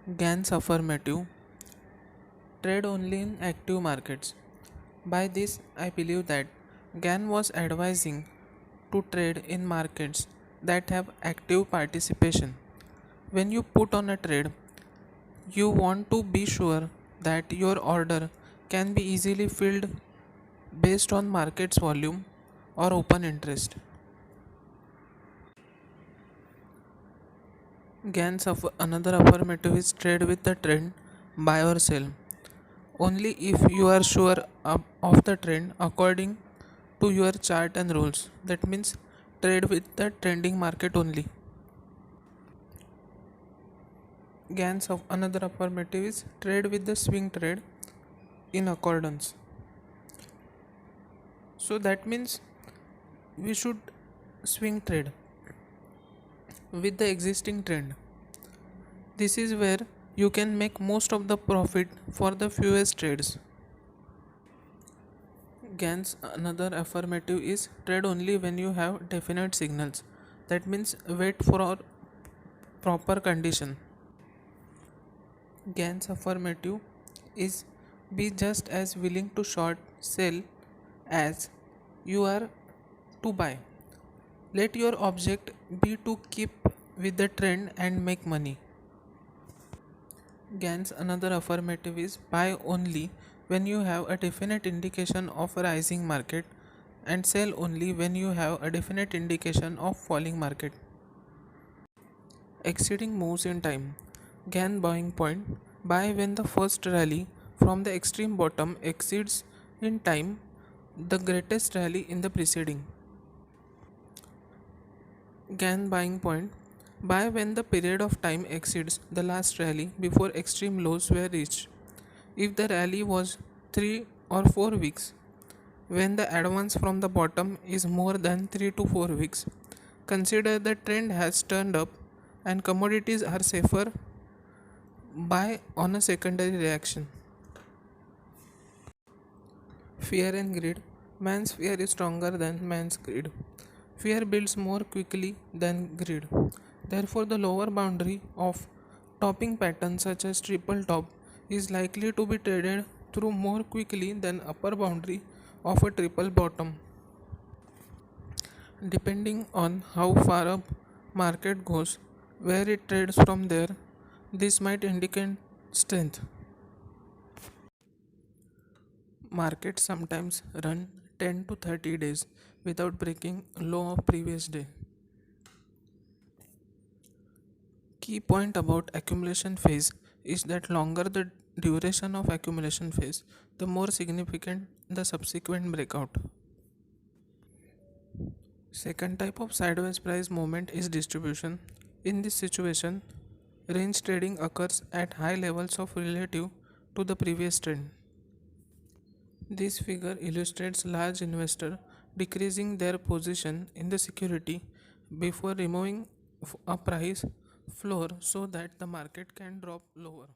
Gann's affirmative trade only in active markets. By this, I believe that Gann was advising to trade in markets that have active participation. When you put on a trade, you want to be sure that your order can be easily filled based on market's volume or open interest. Another affirmative is trade with the trend, buy or sell. Only if you are sure of the trend according to your chart and rules. That means trade with the trending market only. Another affirmative is trade with the swing trade in accordance. So that means we should swing trade with the existing trend. This is where you can make most of the profit for the fewest trades. Gann's another affirmative is trade only when you have definite signals. That means wait for a proper condition. Gann's affirmative is be just as willing to short sell as you are to buy. Let your object be to keep with the trend and make money. Gann's another affirmative is buy only when you have a definite indication of a rising market and sell only when you have a definite indication of falling market. Exceeding moves in time. Gann buying point buy when the first rally from the extreme bottom exceeds in time the greatest rally in the preceding. Gann buying point buy when the period of time exceeds the last rally before extreme lows were reached. If the rally was 3 or 4 weeks, when the advance from the bottom is more than 3 to 4 weeks, consider the trend has turned up and commodities are safer, buy on a secondary reaction. Fear and greed. Man's fear is stronger than man's greed. Fear builds more quickly than greed. Therefore, the lower boundary of topping pattern such as triple top is likely to be traded through more quickly than upper boundary of a triple bottom. Depending on how far up market goes, where it trades from there, this might indicate strength. Markets sometimes run 10 to 30 days without breaking low of previous day. Key point about accumulation phase is that longer the duration of accumulation phase, the more significant the subsequent breakout. Second type of sideways price movement is distribution. In this situation, range trading occurs at high levels of relative to the previous trend. This figure illustrates large investor decreasing their position in the security before removing a price floor so that the market can drop lower.